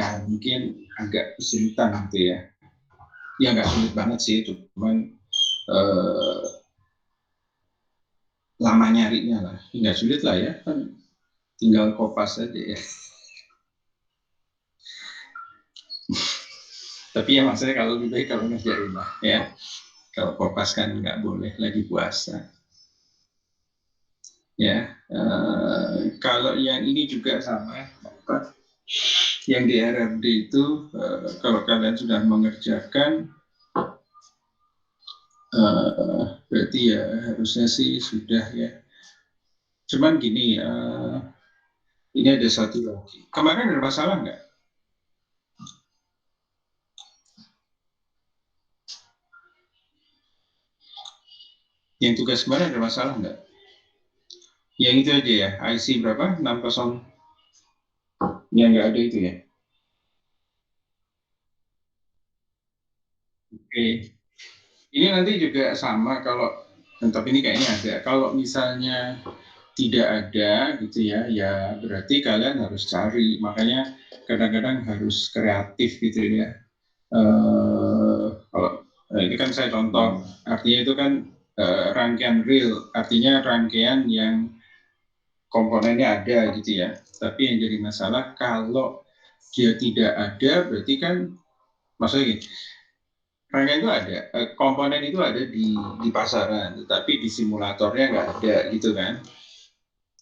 ya mungkin agak kesulitan gitu ya. Ya nggak sulit banget sih, cuman lama nyarinya lah. Nggak sulit lah ya, kan tinggal kopas aja ya. Tapi ya maksudnya kalau lebih baik kalau ngerjain lah ya. Kalau kopas kan nggak boleh lagi puasa. Ya, kalau yang ini juga sama, apa? Yang di RRD itu kalau kalian sudah mengerjakan, berarti ya harusnya sih sudah ya. Cuman gini, ini ada satu lagi. Kemarin ada masalah nggak? Yang tugas kemarin ada masalah nggak? Yang itu aja ya, IC berapa? 60. Yang nggak ada itu ya. Oke. Ini nanti juga sama kalau, tapi ini kayaknya ada. Kalau misalnya tidak ada gitu ya, ya berarti kalian harus cari. Makanya kadang-kadang harus kreatif gitu ya. Kalau ini kan saya contoh, artinya itu kan rangkaian real, artinya rangkaian yang komponennya ada gitu ya. Tapi yang jadi masalah kalau dia tidak ada, berarti kan maksudnya gini, rangkaian itu ada, komponen itu ada di pasaran, tetapi di simulatornya nggak ada gitu kan.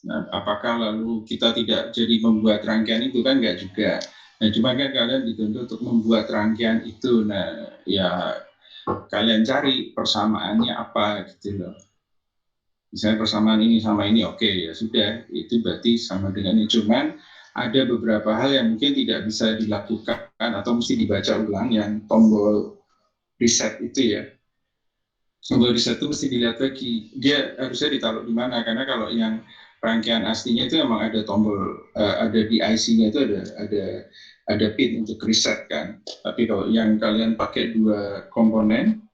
Nah, apakah lalu kita tidak jadi membuat rangkaian itu kan nggak juga. Nah, cuma kan kalian dituntut untuk membuat rangkaian itu. Nah, ya kalian cari persamaannya apa gitu loh. Misalnya persamaan ini sama ini, oke ya sudah, itu berarti sama dengan ini. Cuman ada beberapa hal yang mungkin tidak bisa dilakukan atau mesti dibaca ulang, yang tombol reset itu ya. Tombol reset itu mesti dilihat lagi, dia harusnya ditaruh di mana, karena kalau yang rangkaian aslinya itu emang ada tombol, ada di IC-nya itu ada pin untuk reset kan. Tapi kalau yang kalian pakai dua komponen,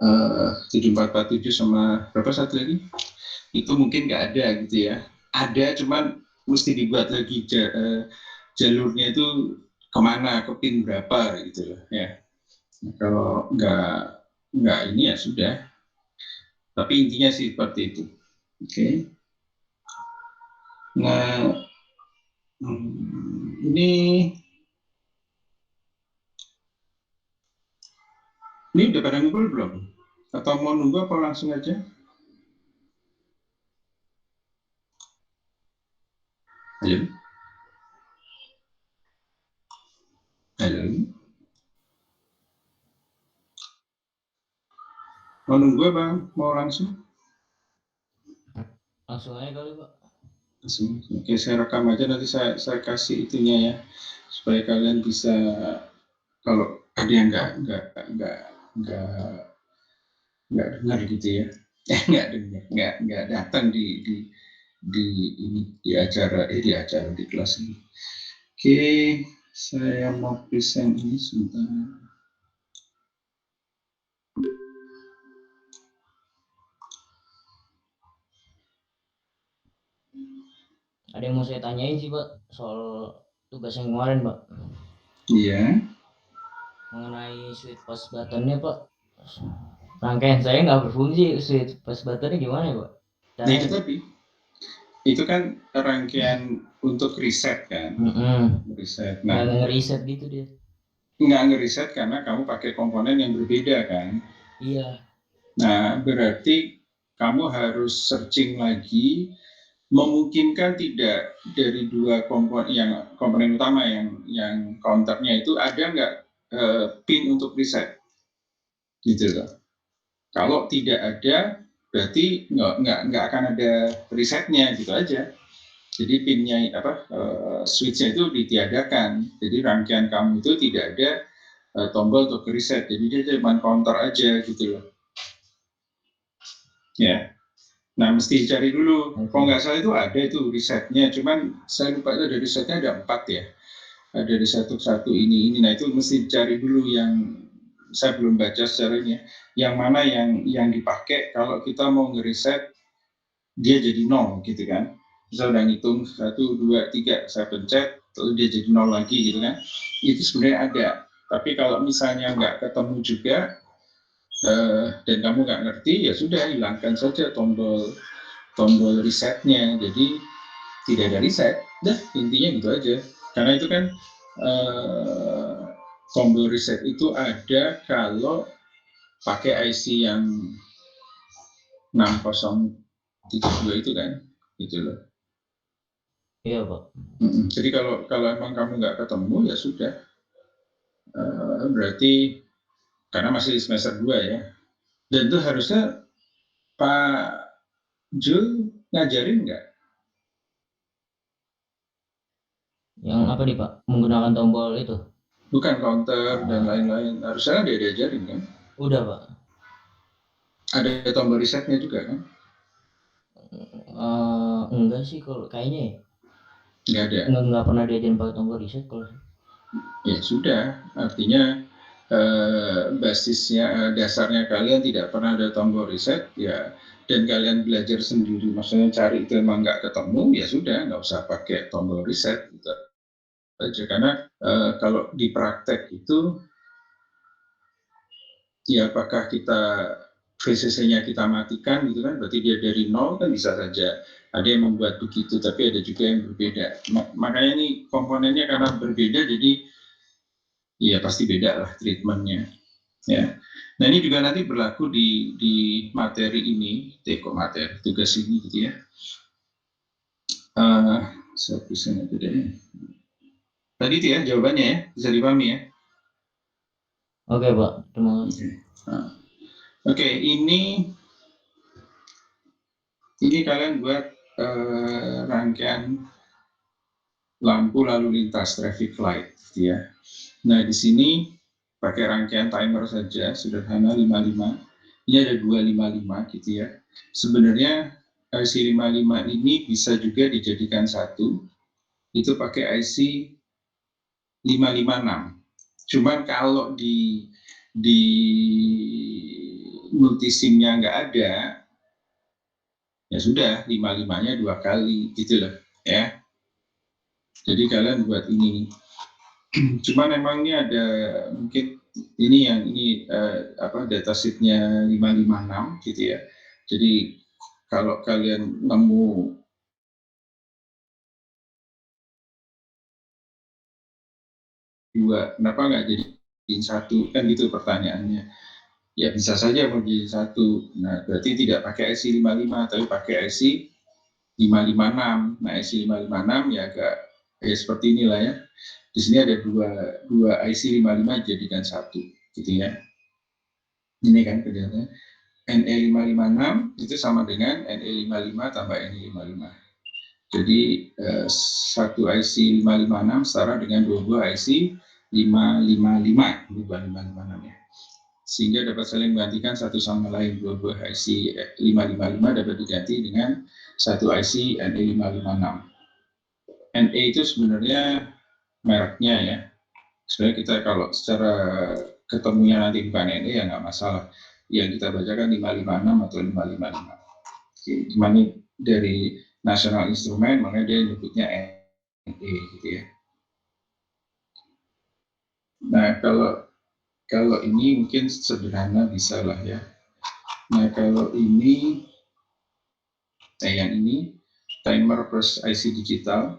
7447 sama berapa satu lagi, itu mungkin nggak ada gitu ya. Ada, cuman mesti dibuat lagi jalurnya itu kemana, ke pin berapa gitu loh ya. Nah, kalau nggak ini ya sudah. Tapi intinya sih seperti itu. Oke. Nah, ini udah pada ngumpul belum? Atau mau nunggu apa langsung aja? Halo? Halo? Mau nunggu apa? Mau langsung? Langsung aja kali Pak. Langsung. Oke, saya rekam aja, nanti saya kasih itunya ya, supaya kalian bisa, kalau ada yang nggak dengar gitu ya, nggak dengar, nggak datang di ini di acara di kelas ini. Oke, saya mau present ini sebentar. Ada yang mau saya tanyain sih Pak soal tugas yang kemarin Pak. Iya. Mengenai switch post buttonnya Pak. Rangkaian saya nggak berfungsi, switch post buttonnya gimana ya Pak? Nah itu Caranya? tadi, itu kan rangkaian untuk riset kan, riset. Nggak Nah, ngeriset gitu dia. nggak ngeriset karena kamu pakai komponen yang berbeda kan. Iya. Nah, berarti kamu harus searching lagi, memungkinkan tidak dari dua komponen utama yang counternya itu ada nggak pin untuk reset gitu loh. Kalau tidak ada, berarti nggak akan ada resetnya gitu aja. Jadi pinnya switchnya itu ditiadakan. Jadi rangkaian kamu itu tidak ada tombol untuk reset. Jadi dia cuma counter aja gitu loh. Ya. Nah, mesti cari dulu. Okay. Kalau nggak salah itu ada itu risetnya. Cuman saya lupa itu ada risetnya, ada 4 ya. Ada di satu ini. Nah, itu mesti cari dulu, yang saya belum baca secaranya. Yang mana yang dipakai kalau kita mau ngeriset dia jadi 0 gitu kan. Saya udah ngitung 1, 2, 3, saya pencet, lalu dia jadi 0 lagi gitu kan, itu sebenarnya ada. Tapi kalau misalnya nggak ketemu juga dan kamu nggak ngerti, ya sudah hilangkan saja tombol resetnya. Jadi tidak ada reset, dah intinya gitu aja. Karena itu kan tombol reset itu ada kalau pakai IC yang 6032 itu kan, gitu loh. Iya Pak. Jadi kalau emang kamu nggak ketemu ya sudah, berarti karena masih semester 2 ya, dan itu harusnya Pak Jul ngajarin nggak? Yang apa nih Pak? Menggunakan tombol itu? Bukan counter dan lain-lain, harusnya dia diajarin kan? Udah Pak. Ada tombol resetnya juga kan? Enggak sih kalau kayaknya ya. Nggak ada. Nggak pernah diajarin pakai tombol reset kalau. Ya sudah, artinya basisnya, dasarnya kalian tidak pernah ada tombol reset ya, dan kalian belajar sendiri, maksudnya cari itu emang nggak ketemu, ya sudah nggak usah pakai tombol reset gitu aja. Karena kalau di praktek itu ya apakah kita VCC-nya kita matikan gitu kan, berarti dia dari nol kan bisa saja ada yang membuat begitu, tapi ada juga yang berbeda. Makanya ini komponennya karena berbeda, jadi ya pasti beda lah treatmentnya ya. Nah ini juga nanti berlaku di materi ini, materi tugas ini gitu ya. Saya tulisan itu deh. Tadi itu ya jawabannya ya, bisa dipahami ya. Oke Pak, terima kasih. Oke, ini kalian buat rangkaian lampu lalu lintas traffic light gitu ya. Nah di sini pakai rangkaian timer saja sederhana 55. Ini ada 255 gitu ya. Sebenarnya IC 55 ini bisa juga dijadikan satu, itu pakai IC 556. Cuman kalau di multisimnya nggak ada, ya sudah 55-nya 2 kali gitu loh ya. Jadi kalian buat ini. Cuman emang ini ada mungkin ini yang ini datasheetnya 556 gitu ya. Jadi kalau kalian nemu dua, kenapa nggak jadi satu kan gitu pertanyaannya. Ya bisa saja mau jadi satu. Nah berarti tidak pakai IC 55 tapi pakai IC 556. Nah IC 556 ya agak ya seperti inilah ya. Di sini ada dua IC 55 jadikan satu gitu ya. Ini kan kelihatannya NE556 itu sama dengan NE55 tambah NE55. Jadi satu IC 556 setara dengan dua buah IC 555, ini 556 ya. Sehingga dapat saling menggantikan satu sama lain. Dua buah IC 555 dapat diganti dengan satu IC NE556. NE itu sebenarnya mereknya ya. Sebenarnya kita kalau secara ketemunya nanti bukan NE ya nggak masalah. Yang kita bacakan 556 atau 555. Cuman ini dari National Instrument, makanya dia nyebutnya NE gitu ya. Nah kalau ini mungkin sederhana bisa lah ya. Nah kalau ini, yang ini timer plus IC digital,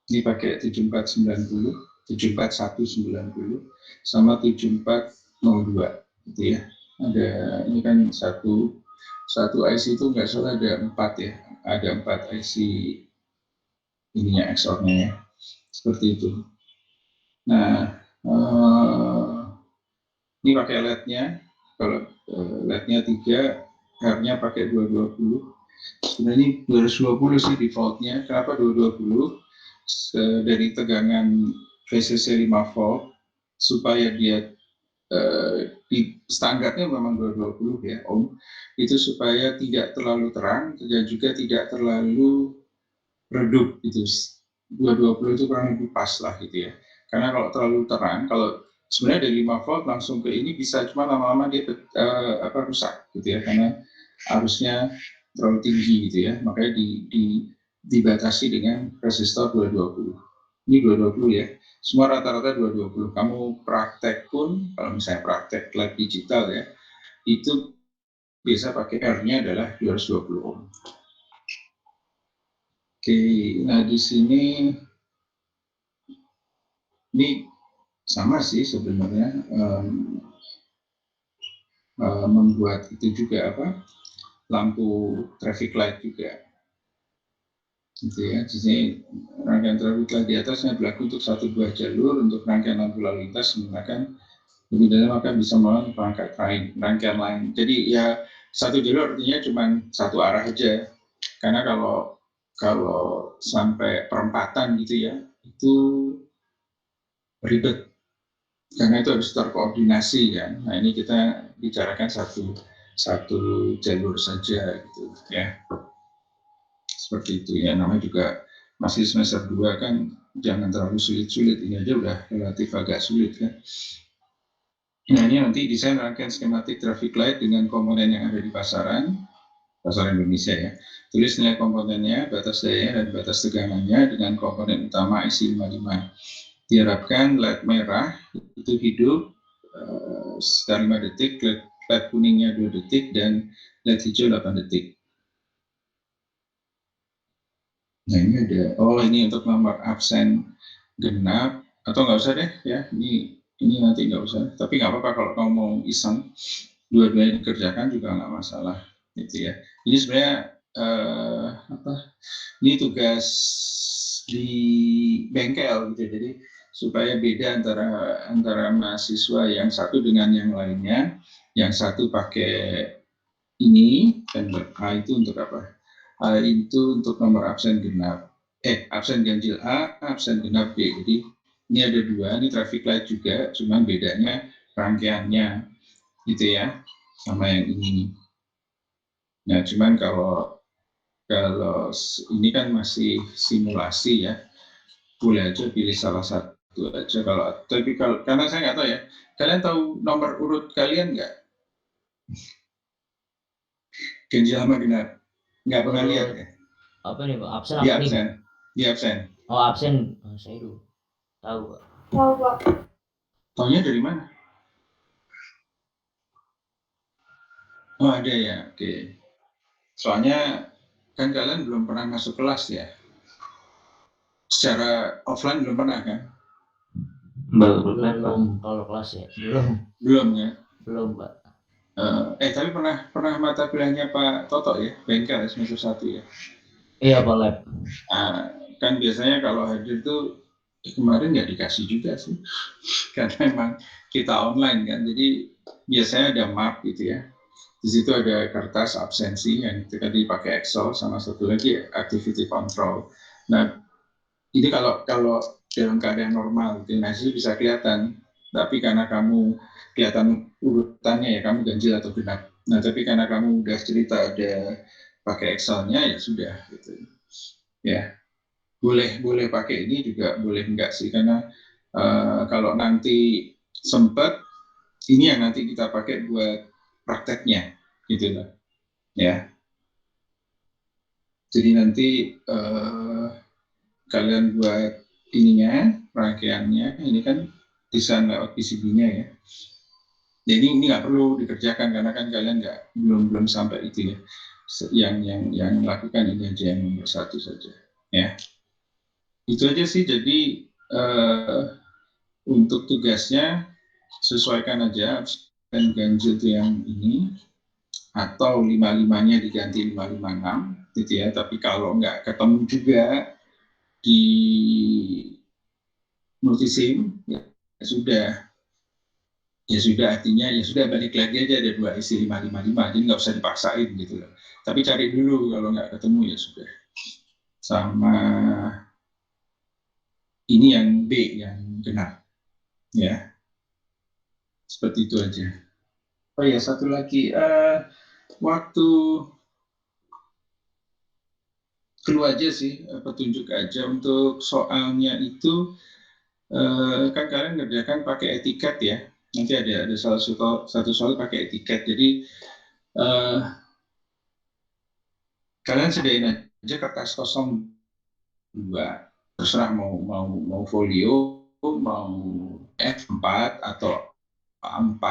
ini pakai 7490, 74190 sama 7402 gitu ya. Ada ini kan satu IC itu nggak salah ada 4 ya, ada 4 IC ininya XOR-nya ya, seperti itu. Nah ini pakai LED-nya, kalau LED-nya 3, R-nya pakai 220. Sebenarnya ini 220 sih defaultnya. Kenapa 220? Dari tegangan VCC 5 volt supaya dia di standarnya memang 220 ya ohm, itu supaya tidak terlalu terang dan juga tidak terlalu redup gitu. 220 itu kurang lebih pas lah gitu ya. Karena kalau terlalu terang, kalau sebenarnya dari 5 volt langsung ke ini bisa, cuma lama-lama dia rusak gitu ya, karena arusnya terlalu tinggi gitu ya, makanya dibatasi dengan resistor 220. Ini 220 ya. Semua rata-rata 220. Kamu praktek pun, kalau misalnya praktek lab digital ya, itu biasa pakai R-nya adalah 220 ohm. Oke, nah di sini ini sama sih sebenarnya, membuat itu juga apa, lampu traffic light juga. Gitu ya. Di sini rangkaian traffic light di atasnya berlaku untuk 1-2 jalur, untuk rangkaian lampu lalu lintas menggunakan lebih dalam maka bisa melawan perangkat lain, rangkaian lain. Jadi ya satu jalur artinya cuma satu arah aja. Karena kalau sampai perempatan gitu ya, itu ribet. Karena itu harus terkoordinasi kan. Nah ini kita bicarakan satu jalur saja gitu ya. Seperti itu ya, namanya juga masih semester 2 kan, jangan terlalu sulit-sulit, ini aja udah relatif agak sulit kan. Nah ini nanti desain rangkaian skematik traffic light dengan komponen yang ada di pasaran Indonesia ya. Tulis nilai komponennya, batas daya dan batas tegangannya dengan komponen utama IC55. Diharapkan LED merah itu hidup sekitar 5 detik, LED kuningnya 2 detik, dan LED hijau 8 detik. Nah ini ada, ini untuk nomor absen genap, atau nggak usah deh ya, ini nanti nggak usah, tapi nggak apa-apa kalau kamu mau iseng, dua-duanya dikerjakan juga nggak masalah, gitu ya. Ini sebenarnya ini tugas di bengkel gitu, jadi supaya beda antara mahasiswa yang satu dengan yang lainnya, yang satu pakai ini dan A itu untuk apa? A itu untuk nomor absen genap, absen ganjil A, absen genap B. Jadi ini ada 2, ini traffic light juga, cuman bedanya rangkaiannya gitu ya, sama yang ini. Nah cuman kalau ini kan masih simulasi ya, boleh aja pilih salah satu aja. Kalau karena saya nggak tahu ya, kalian tahu nomor urut kalian nggak? Ganjil sama genap? Nggak pernah lihat ya? Apa nih Pak? Absen Di apa nih? absen. Di absen. Oh absen, saya dulu tahu Pak. Tahu Pak. Taunya dari mana? Oh ada ya, oke. Soalnya kan kalian belum pernah masuk kelas ya? Secara offline belum pernah kan? Belum kalau kelas ya, Belum ya? belum Pak. Tapi pernah mata kuliahnya Pak Toto ya, bengkel ya, semester 1 ya. Iya Pak Lab. Kan biasanya kalau hadir tuh kemarin nggak dikasih juga sih, karena memang kita online kan, jadi biasanya ada map gitu ya. Di situ ada kertas absensi yang tadi pakai Excel, sama satu lagi activity control. Nah ini kalau dalam keadaan normal, gitu, nah itu bisa kelihatan. Tapi karena kamu kelihatan urutannya ya, kamu ganjil atau genap. Nah tapi karena kamu udah cerita ada pakai Excelnya, ya sudah gitu. Ya boleh pakai ini juga, boleh enggak sih, karena kalau nanti sempat, ini yang nanti kita pakai buat prakteknya gitu loh ya. Jadi nanti kalian buat ininya, rangkaiannya, ini kan desain lewat PCB-nya ya. Jadi ini nggak perlu dikerjakan karena kan kalian belum sampai itu ya. Yang lakukan ini aja yang nomor 1 saja ya. Itu aja sih. Jadi untuk tugasnya sesuaikan aja dan ganjil yang ini, atau 55-nya diganti 556 gitu ya. Tapi kalau nggak ketemu juga di multisim, ya sudah, artinya ya sudah, balik lagi aja, ada 2 isi 555, jadi nggak usah dipaksain gitu loh. Tapi cari dulu, kalau nggak ketemu ya sudah. Sama ini yang B, yang genap ya, seperti itu aja. Oh ya, satu lagi, waktu clue aja sih, petunjuk aja untuk soalnya itu, kan kalian ngerjakan pakai etiket ya. Nanti ada satu soal pakai etiket. Jadi kalian sediain aja kertas kosong 2. terserah mau folio, mau F4 atau A4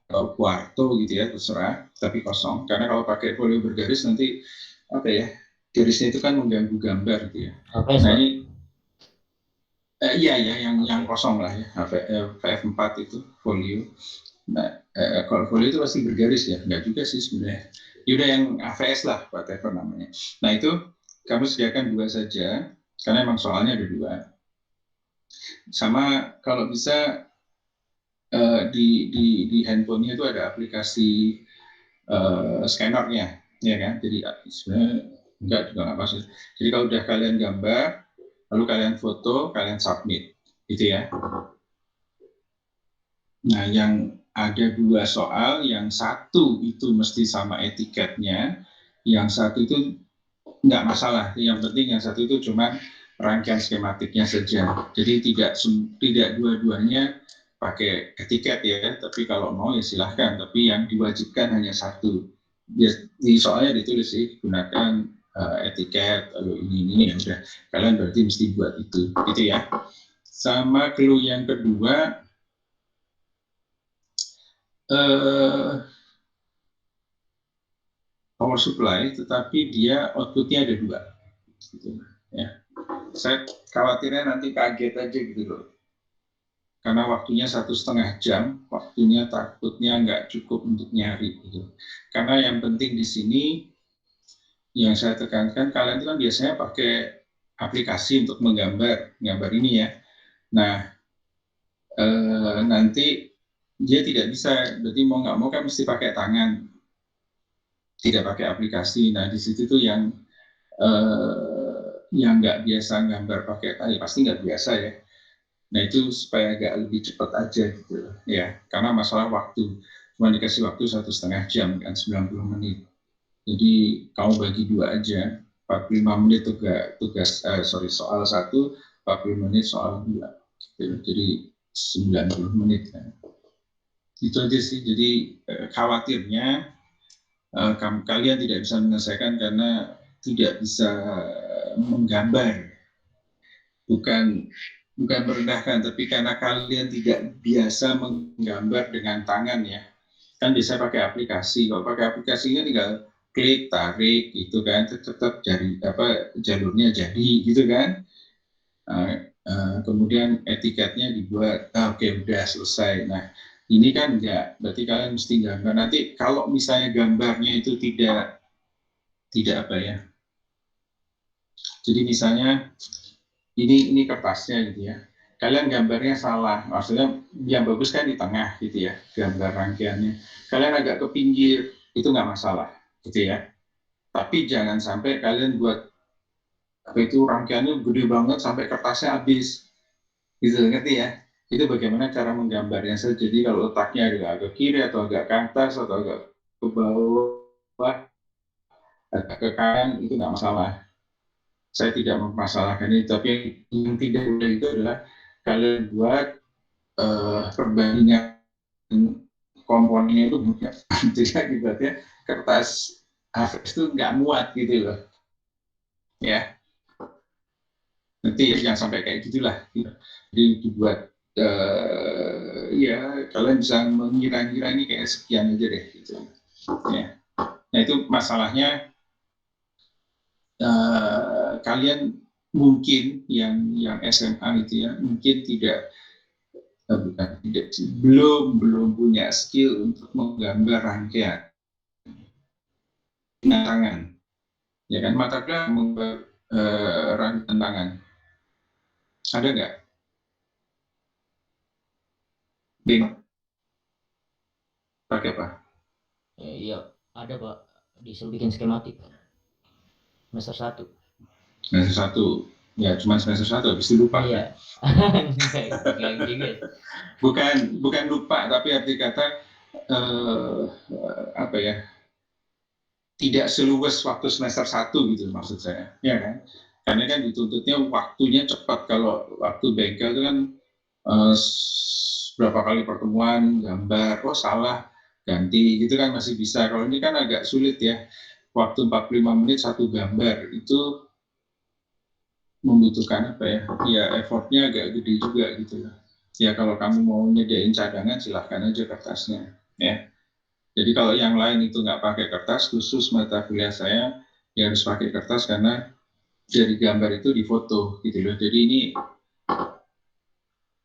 atau kuarto gitu ya, terserah, tapi kosong. Karena kalau pakai folio bergaris nanti apa ya, garisnya itu kan mengganggu gambar gitu ya. HVS Nah Pak. ini iya ya, yang Oke. kosong lah ya, VF4 itu folio. Nah kalau folio itu pasti bergaris ya, nggak juga sih sebenarnya. Yaudah yang AVS lah, whatever namanya. Nah itu kamu sediakan 2 saja, karena emang soalnya ada 2. Sama kalau bisa di handphonenya itu ada aplikasi scannernya, ya kan? Jadi sebenarnya enggak juga nggak pasti. Jadi kalau udah kalian gambar, lalu kalian foto, kalian submit, gitu ya. Nah, yang ada 2 soal, yang satu itu mesti sama etiketnya, yang satu itu nggak masalah. Yang penting yang satu itu cuma rangkaian skematiknya saja. Jadi tidak dua-duanya pakai etiket ya, tapi kalau mau ya silahkan. Tapi yang diwajibkan hanya satu. Ya, di soalnya ditulis sih gunakan etiket, lalu ini ya udah. Kalian berarti mesti buat itu, gitu ya. Sama clue yang kedua, power supply, tetapi dia outputnya ada 2. Gitu, ya. Saya khawatirnya nanti kaget aja gitu loh. Karena waktunya 1,5 jam, waktunya takutnya nggak cukup untuk nyari gitu. Karena yang penting di sini yang saya tekankan, kalian itu kan biasanya pakai aplikasi untuk menggambar ini ya. Nah, nanti dia tidak bisa, berarti mau nggak mau kan mesti pakai tangan, tidak pakai aplikasi. Nah, di situ tuh yang nggak biasa gambar pakai pasti nggak biasa ya. Nah itu supaya agak lebih cepat aja gitu ya, karena masalah waktu, cuma dikasih waktu 1,5 jam kan, 90 menit. Jadi kamu bagi 2 aja, 45 menit soal satu, 40 menit soal 2. Jadi 90 menit kan. Itu aja sih, jadi khawatirnya kalian tidak bisa menyelesaikan karena tidak bisa menggambar, bukan merendahkan, tapi karena kalian tidak biasa menggambar dengan tangan ya, kan bisa pakai aplikasi. Kalau pakai aplikasinya tinggal klik, tarik, gitu kan, tetap jalurnya jadi, gitu kan. Kemudian etiketnya dibuat, oke, udah selesai. Nah, ini kan enggak, berarti kalian mesti gambar. Nanti kalau misalnya gambarnya itu tidak apa ya, jadi misalnya ini kertasnya gitu ya, kalian gambarnya salah, maksudnya yang bagus kan di tengah gitu ya, gambar rangkaiannya, kalian agak ke pinggir, itu nggak masalah gitu ya, tapi jangan sampai kalian buat apa itu rangkaiannya gede banget sampai kertasnya habis gitu, ngerti ya. Itu bagaimana cara menggambarnya saja. Jadi kalau letaknya agak ke kiri atau agak ke atas atau agak ke bawah, agak ke kanan, itu nggak masalah. Saya tidak mempermasalahkan itu, tapi yang tidak boleh itu adalah kalian buat perbandingan komponennya itu mudah. Jadi akibatnya kertas HVS itu nggak muat gitu loh. Ya, nanti jangan sampai kayak gitulah. Gitu. Jadi dibuat ya kalian bisa mengira-ngira ini kayak sekian aja deh gitu. Ya. Nah itu masalahnya kalian mungkin yang SMA itu ya mungkin bukan tidak sih, belum punya skill untuk menggambar rangkaian dengan tangan, ya kan, mata kuliah menggambar rangkaian tangan, ada nggak? Bing, pakai apa? Iya, ada Pak. Disuruh bikin skematik. Semester 1. Semester 1, ya cuma semester 1 habis itu lupa kan? Iya. Enggak juga. Bukan lupa, tapi arti kata apa ya, tidak seluas waktu semester 1 gitu maksud saya, ya kan? Karena kan dituntutnya waktunya cepat. Kalau waktu bengkel itu kan eh, berapa kali pertemuan, gambar, oh salah, ganti, gitu kan masih bisa. Kalau ini kan agak sulit ya, waktu 45 menit satu gambar, itu membutuhkan effortnya agak gede juga gitu ya. Kalau kamu mau nyediain cadangan silahkan aja kertasnya ya. Jadi kalau yang lain itu nggak pakai kertas, khusus mata kuliah saya ya harus pakai kertas karena dari gambar itu difoto gitu loh. Jadi ini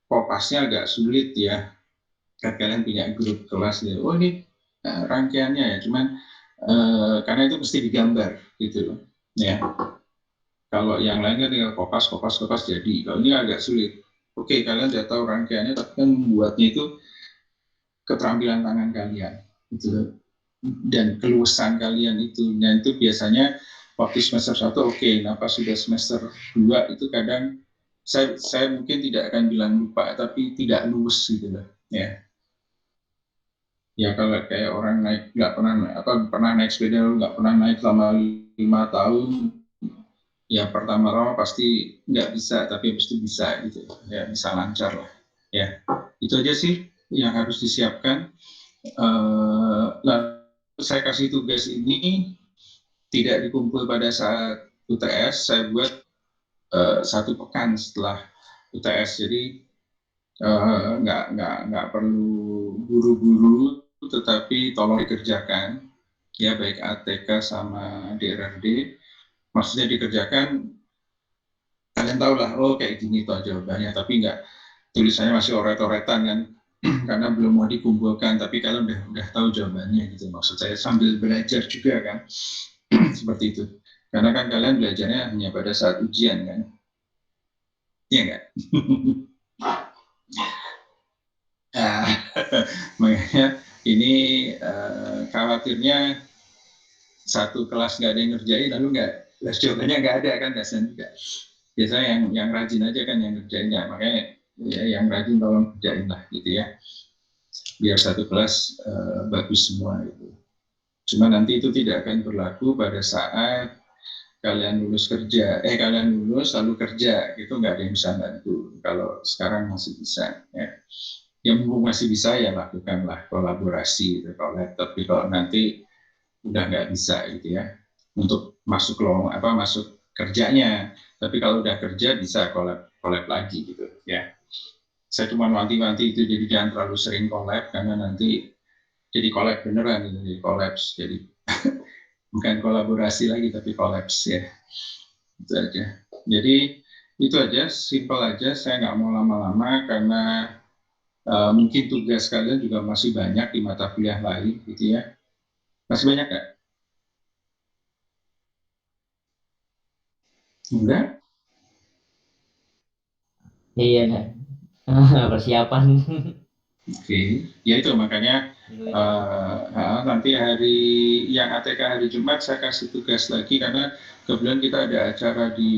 kopasnya agak sulit ya. Kan kalian punya grup kelas ya, oh ini rangkaiannya ya, cuman karena itu mesti digambar gitu loh ya. Kalau yang lain kan tinggal kopas jadi. Kalau ini agak sulit. Oke, kalian sudah tahu rangkaiannya, tapi kan membuatnya itu keterampilan tangan kalian gitu, dan keluasan kalian itu. Dan itu biasanya waktu semester 1 oke, nah pas sudah semester 2 itu kadang saya mungkin tidak akan bilang lupa, tapi tidak lulus gitu loh ya. Ya kalau kayak orang nggak pernah naik sepeda, nggak pernah naik selama 5 tahun, ya pertama-tama pasti nggak bisa, tapi habis itu bisa gitu ya, bisa lancar lah ya. Itu aja sih yang harus disiapkan. Lalu saya kasih tugas ini tidak dikumpul pada saat UTS, saya buat 1 pekan setelah UTS, jadi nggak perlu buru-buru, tetapi tolong dikerjakan ya, baik ATK sama DRRD. Maksudnya dikerjakan, kalian tahu lah, oh kayak gini toh jawabannya, tapi nggak tulisannya masih oret-oretan kan, karena belum mau dikumpulkan, tapi kalian udah tahu jawabannya gitu. Maksud saya sambil belajar juga kan, seperti itu. Karena kan kalian belajarnya hanya pada saat ujian kan, iya nggak? Nah, makanya ini khawatirnya satu kelas nggak ada yang ngerjain, lalu jawabannya nggak ada kan, kasihan juga. Biasanya yang rajin aja kan yang ngerjainnya, makanya ya yang rajin tolong kerjain lah gitu ya, biar satu kelas bagus semua gitu. Cuma nanti itu tidak akan berlaku pada saat kalian lulus lalu kerja, gitu nggak ada yang bisa bantu. Kalau sekarang masih bisa ya, yang masih bisa ya lakukanlah kolaborasi gitu, tapi kalau nanti udah nggak bisa gitu ya untuk masuk kerjanya. Tapi kalau udah kerja bisa collab lagi gitu ya. Saya cuma wanti-wanti itu, jadi jangan terlalu sering collab karena nanti jadi collab beneran gitu, jadi kolaps, jadi bukan kolaborasi lagi tapi kolaps ya. Itu aja. Jadi itu aja, simple aja. Saya nggak mau lama-lama karena mungkin tugas kalian juga masih banyak di mata kuliah lain gitu ya. Masih banyak nggak? Enggak? Iya, persiapan. Oke, ya itu makanya nanti hari yang ATK hari Jumat saya kasih tugas lagi, karena kebetulan kita ada acara di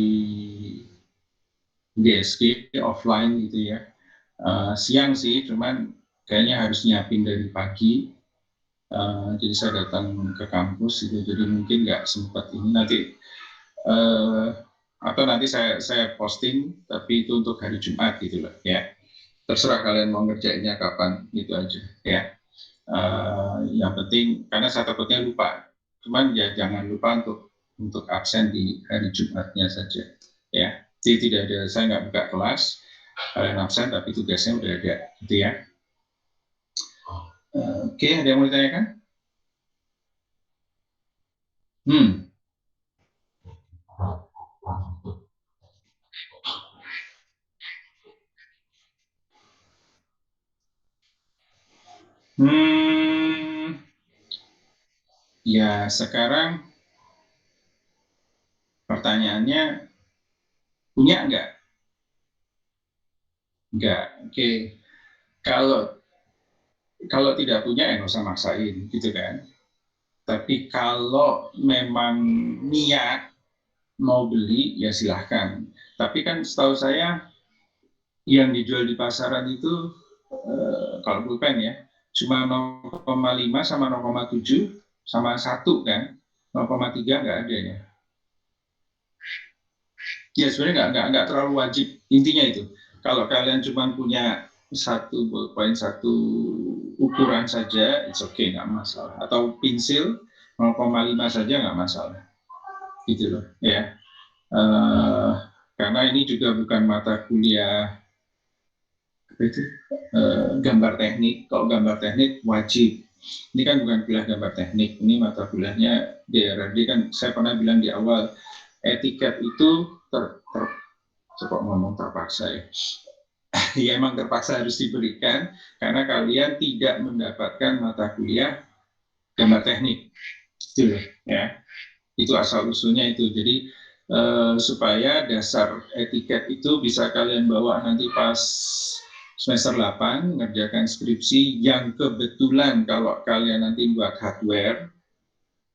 GSG offline gitu ya. Siang sih, cuman kayaknya harus nyiapin dari pagi. Jadi saya datang ke kampus gitu, jadi mungkin nggak sempat ini nanti, atau nanti saya posting, tapi itu untuk hari Jumat gitu loh ya. Terserah kalian mau ngerjainnya kapan, gitu aja ya. Yang penting, karena saya takutnya lupa, cuman ya jangan lupa untuk absen di hari Jumatnya saja ya. Jadi tidak ada, saya nggak buka kelas, kalian absen tapi tugasnya udah ada gitu ya. Oke, ada yang mau ditanyakan? Hmm. Hmm, ya sekarang pertanyaannya, punya nggak? Nggak. Oke. Kalau kalau tidak punya ya nggak usah maksain gitu kan. Tapi kalau memang niat mau beli ya silahkan. Tapi kan setahu saya yang dijual di pasaran itu kalau pulpen ya cuma 0,5 sama 0,7 sama 1 kan, 0,3 nggak ada ya. Ya sebenarnya nggak terlalu wajib, intinya itu. Kalau kalian cuma punya satu ballpoint, satu ukuran saja, it's okay, nggak masalah. Atau pensil 0,5 saja nggak masalah, gitu loh ya. karena ini juga bukan mata kuliah gambar teknik. Kalau gambar teknik wajib. Ini kan bukan kuliah gambar teknik, ini mata kuliahnya DRD kan. Saya pernah bilang di awal, etiket itu ngomong terpaksa ya. Ya emang terpaksa harus diberikan karena kalian tidak mendapatkan mata kuliah gambar teknik. Itu ya. Itu asal usulnya itu. Jadi supaya dasar etiket itu bisa kalian bawa nanti pas semester 8 mengerjakan skripsi yang kebetulan kalau kalian nanti buat hardware,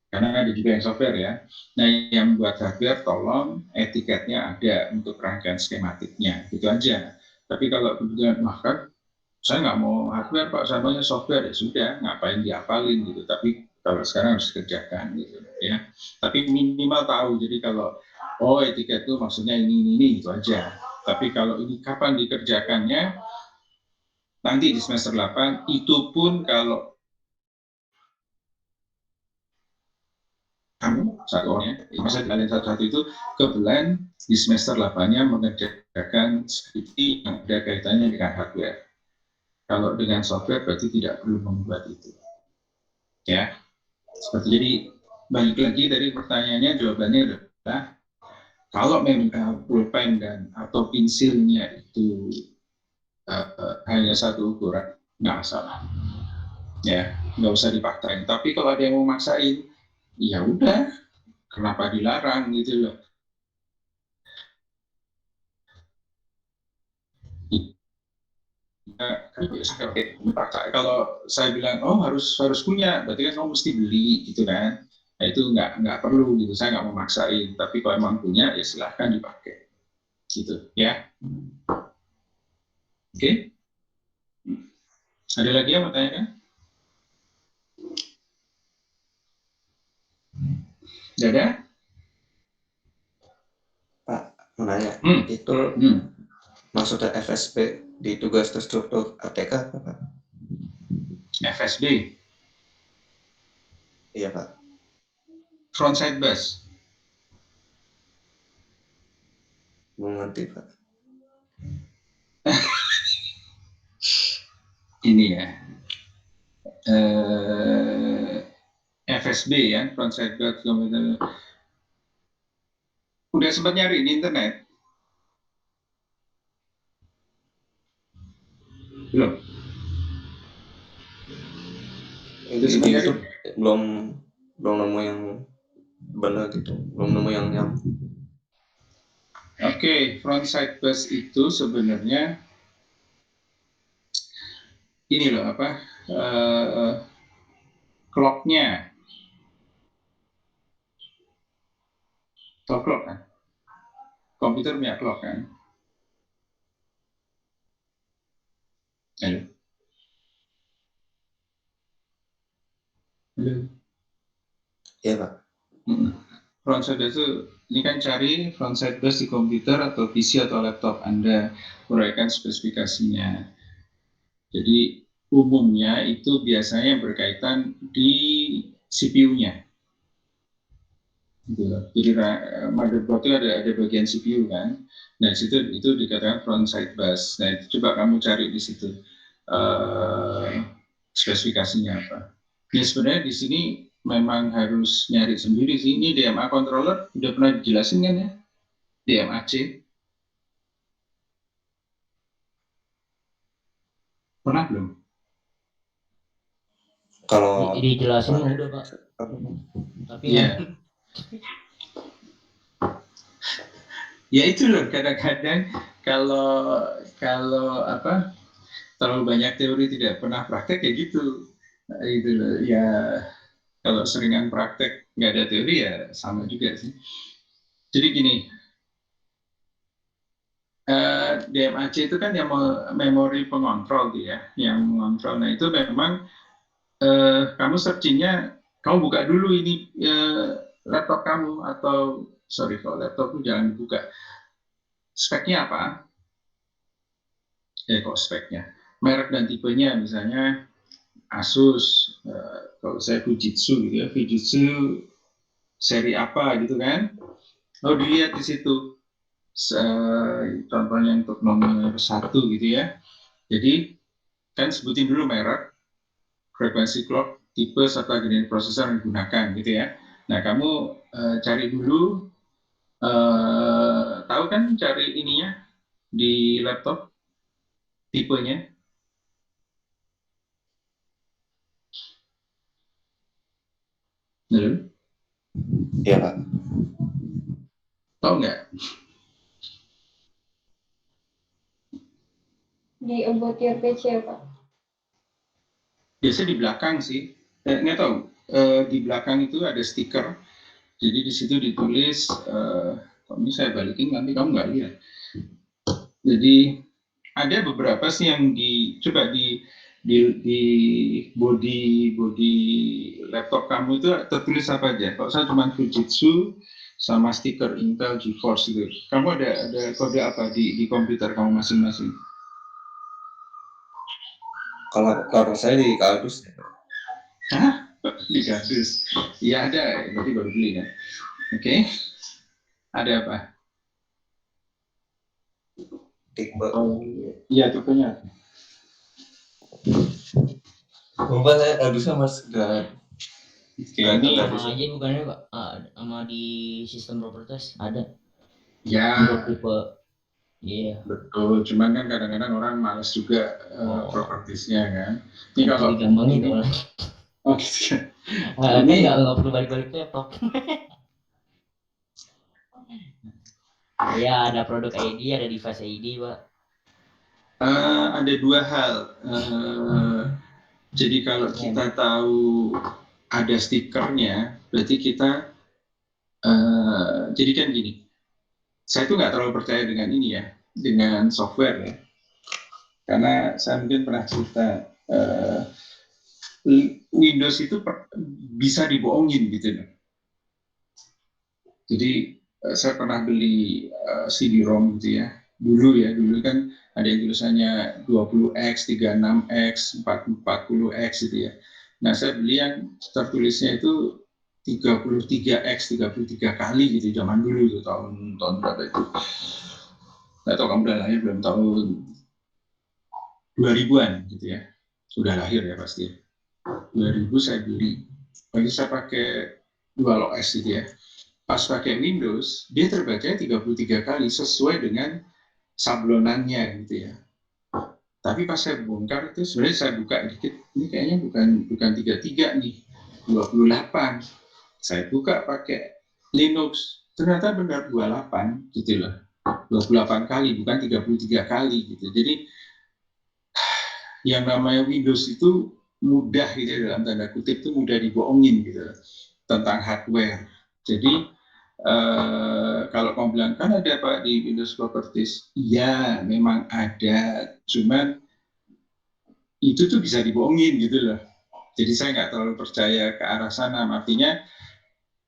karena ada juga yang software ya. Nah, yang buat hardware tolong etiketnya ada untuk rangkaian skematiknya, gitu aja. Tapi kalau kemudian kan saya nggak mau hardware Pak, saya maunya software, ya sudah, ngapain diapalin gitu. Tapi kalau sekarang harus kerjakan gitu ya. Tapi minimal tahu. Jadi kalau etiket itu maksudnya ini gitu aja. Tapi kalau ini kapan dikerjakannya, nanti di semester 8 itu pun kalau kamu satu orangnya, masa kalian satu-satu itu kebetulan di semester 8-nya mengerjakan skripsi yang ada kaitannya dengan hardware. Kalau dengan software berarti tidak perlu membuat itu. Ya, seperti jadi balik lagi dari pertanyaannya, jawabannya adalah kalau memang pulpen dan atau pensilnya itu hanya satu ukuran, nggak masalah. Ya, nggak usah dipaksain. Tapi kalau ada yang mau maksain, ya udah, kenapa dilarang gitu loh. Kalau saya bilang harus punya, berarti kan kamu mesti beli gitu kan. Nah itu nggak perlu gitu, saya nggak memaksain. Tapi kalau emang punya ya silahkan dipakai gitu ya. Oke. Ada lagi yang mau tanyakan? Tidak ada? Pak, mau nanya, itu maksudnya FSB di tugas terstruktur ATK apa Pak? FSB? Iya Pak. Frontside bus? Mengerti Pak. Ini ya. FSB ya, frontside bus. Udah sempat nyari di internet? Belum? Di YouTube belum nemu yang benar gitu, belum nemu yang Oke, frontside bus itu sebenarnya ini loh apa clock-nya, atau clock kan? Komputer punya clock kan? Halo? Halo? Iya Pak. Frontside bus itu, ini kan cari frontside bus di komputer atau PC atau laptop Anda, uraikan spesifikasinya. Jadi umumnya itu biasanya berkaitan di CPU-nya. Jadi motherboard itu ada bagian CPU kan. Nah itu dikatakan frontside bus. Nah itu coba kamu cari di situ spesifikasinya apa. Ya sebenarnya di sini memang harus nyari sendiri sih. Ini DMA controller udah pernah dijelasin kan ya? DMAC. Pernah belum? Kalau dijelasin udah Pak. Tapi ya. Ya itu loh, kadang-kadang kalau apa terlalu banyak teori tidak pernah praktek kayak gitu. Nah, itu loh. Ya kalau seringan praktek nggak ada teori ya sama juga sih. Jadi gini, DMAC itu kan yang memori pengontrol tuh ya, yang mengontrol. Nah itu memang kamu searchingnya, kamu buka dulu ini laptop kamu atau sorry kalau laptop itu jangan dibuka. Speknya apa? Kok speknya? Merek dan tipenya misalnya Asus, kalau saya Fujitsu gitu ya, Fujitsu seri apa gitu kan? Dilihat di situ Contohnya untuk nomor 1 gitu ya. Jadi kan sebutin dulu merek, frekuensi clock, tipe serta jenis prosesor yang digunakan gitu ya. Nah kamu cari dulu, tahu kan cari ininya di laptop tipenya. Halo? Iya Pak. Tahu nggak? Di about your page ya Pak? Biasanya di belakang sih. Nggak tahu. Di belakang itu ada stiker. Jadi di situ ditulis, kalau ini saya balikin nanti kamu nggak lihat. Jadi ada beberapa sih yang coba di body laptop kamu itu tertulis apa aja. Kalau saya cuma Fujitsu sama stiker Intel GeForce gitu. Kamu ada kode apa di komputer kamu masing-masing? Kalau saya di kardus. Hah? Di kardus? Iya ada, berarti baru beli kan? Oke. Ada apa? Tipe. Iya tipenya. Lupa saya kardusnya Mas udah. Oke, ini Sama aja bukannya Pak, sama di sistem properties ada. ya Untuk tipe, iya. betul. Cuman kan kadang-kadang orang malas juga propertiesnya kan. Ini kalau Lebih gampang itu lah. oh gitu ya. Kan Ini nggak perlu balik-balik laptop. Ya ada produk ID, ada device ID Pak. ada dua hal. Jadi kalau kita tahu ada stikernya, berarti kita jadi kan gini. Saya tuh nggak terlalu percaya dengan ini ya, dengan software ya. Karena saya mungkin pernah cerita Windows itu bisa dibohongin gitu loh. Jadi saya pernah beli CD-ROM gitu ya. Dulu kan ada yang tulisannya 20X, 36X, 40X gitu ya. Nah saya beli yang tertulisnya itu 33X, 33 kali gitu zaman dulu itu tahun berapa itu. Nggak tahu kamu udah lahir belum, tahun 2000-an gitu ya. Sudah lahir ya pasti. 2000 saya beli. Lalu saya pakai DualOS gitu ya. Pas pakai Windows, dia terbacanya 33 kali sesuai dengan sablonannya gitu ya. Tapi pas saya bongkar itu sebenarnya saya buka dikit, ini kayaknya bukan 33 nih, 28. Saya buka pakai Linux, ternyata benar 28 gitu loh. 28 kali bukan 33 kali gitu. Jadi yang namanya Windows itu mudah gitu ya, dalam tanda kutip itu mudah dibohongin gitu tentang hardware. Jadi kalau kamu bilang kan ada Pak di Windows Properties, iya memang ada, cuman itu tuh bisa dibohongin gitu loh. Jadi saya nggak terlalu percaya ke arah sana. Artinya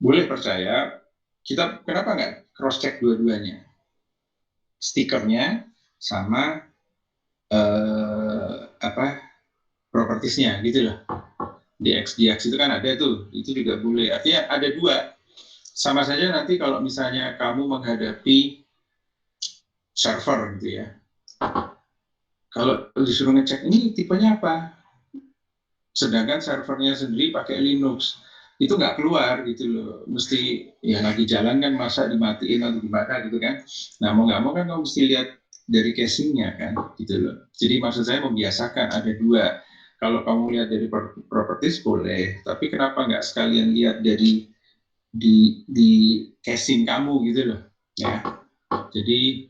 boleh percaya, kita kenapa nggak cross check dua-duanya, stikernya sama propertiesnya gitu loh. Di XDX itu kan ada tuh, itu juga boleh. Artinya ada dua. Sama saja nanti kalau misalnya kamu menghadapi server gitu ya. Kalau disuruh ngecek ini tipenya apa, sedangkan servernya sendiri pakai Linux, itu nggak keluar gitu loh. Mesti ya lagi jalan kan masa dimatiin atau gimana gitu kan. Nah mau nggak mau kan kamu mesti lihat dari casingnya kan gitu loh. Jadi maksud saya membiasakan ada dua. Kalau kamu lihat dari properties boleh, tapi kenapa nggak sekalian lihat dari di casing kamu gitu loh ya. Jadi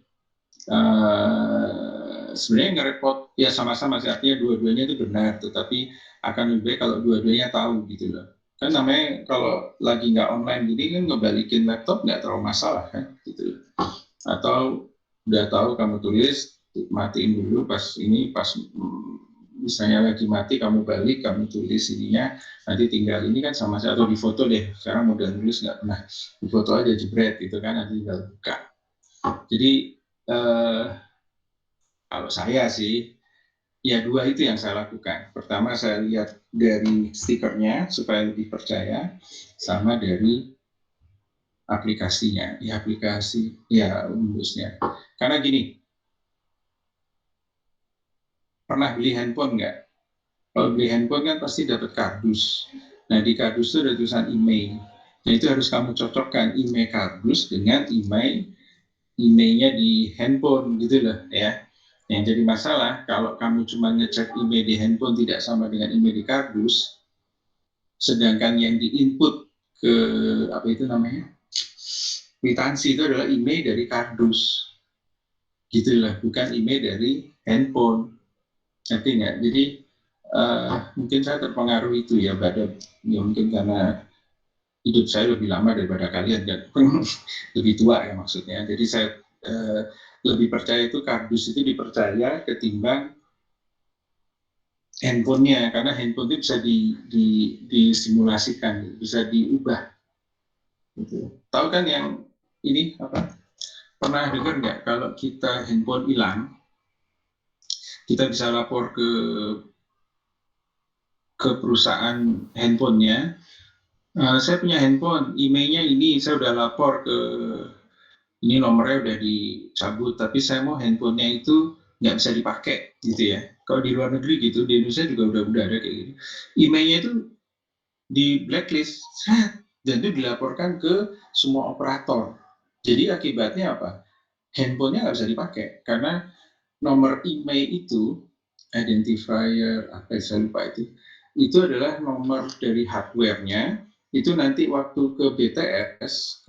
sebenarnya ngerepot ya sama-sama sih, artinya dua-duanya itu benar, tetapi akan lebih baik kalau dua-duanya tahu gitu loh. Kan namanya kalau lagi nggak online gini kan ngebalikin laptop nggak terlalu masalah kan gitu loh. Atau udah tahu kamu tulis, matiin dulu pas misalnya lagi mati kamu balik, kamu tulis ininya, nanti tinggal ini kan sama saya, atau di foto deh, sekarang modal nulis nggak pernah, di foto aja jebret gitu kan, nanti tinggal buka. Jadi kalau saya sih ya dua itu yang saya lakukan. Pertama saya lihat dari stikernya supaya lebih percaya, sama dari aplikasinya, di aplikasi ya Windows-nya. Karena gini, pernah beli handphone nggak? Kalau beli handphone kan pasti dapat kardus. Nah di kardus itu ada tulisan email. Nah itu harus kamu cocokkan email kardus dengan emailnya di handphone gitu loh ya. Yang jadi masalah kalau kamu cuma ngecek email di handphone tidak sama dengan email di kardus, sedangkan yang diinput ke apa itu namanya kwitansi itu adalah email dari kardus, gitulah, bukan email dari handphone. Ngerti nggak? Jadi mungkin saya terpengaruh itu ya, ya mungkin karena hidup saya lebih lama daripada kalian kan, lebih tua ya maksudnya. Jadi saya lebih percaya itu kardus itu dipercaya ketimbang handphonenya, karena handphone itu bisa disimulasikan, bisa diubah. Gitu. Tahu kan yang ini apa? Pernah dengar nggak kalau kita handphone hilang, kita bisa lapor ke perusahaan handphonenya. Saya punya handphone, emailnya ini, saya udah lapor ke ini, nomornya udah dicabut, tapi saya mau handphonenya itu nggak bisa dipakai gitu ya. Kalau di luar negeri gitu, di Indonesia juga udah ada kayak gitu. Emailnya itu di blacklist, dan itu dilaporkan ke semua operator. Jadi akibatnya apa? Handphonenya nggak bisa dipakai karena nomor email itu, identifier apa saya lupa itu adalah nomor dari hardware-nya. Itu nanti waktu ke BTS,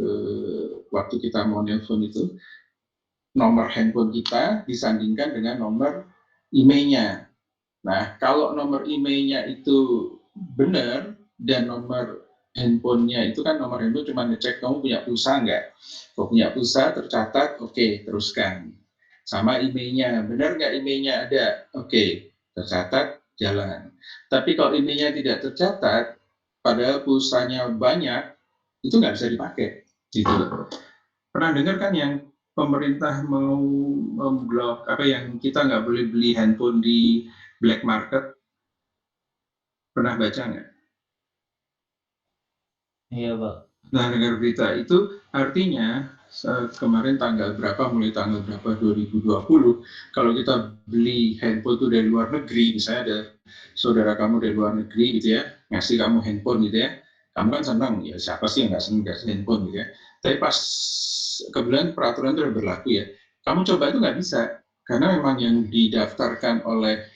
waktu kita mau nelpon itu, nomor handphone kita disandingkan dengan nomor emailnya. Nah, kalau nomor emailnya itu benar dan nomor handphonenya itu kan nomor handphone cuma ngecek kamu punya pulsa nggak? Kalau punya pulsa tercatat, oke, teruskan. Sama emailnya, benar nggak emailnya ada? Oke, tercatat, jalan. Tapi kalau emailnya tidak tercatat, padahal pulsanya banyak, itu nggak bisa dipakai. Gitu. Pernah dengar kan yang pemerintah mau memblok apa, yang kita nggak boleh beli handphone di black market? Pernah baca nggak? Iya, Pak. Nah, dengar berita itu artinya kemarin tanggal berapa, mulai tanggal berapa 2020, kalau kita beli handphone itu dari luar negeri, misalnya ada saudara kamu dari luar negeri gitu ya, ngasih kamu handphone gitu ya, kamu kan senang, ya siapa sih yang nggak senang dikasih handphone gitu ya. Tapi pas kebetulan peraturan itu udah berlaku ya, kamu coba itu nggak bisa, karena memang yang didaftarkan oleh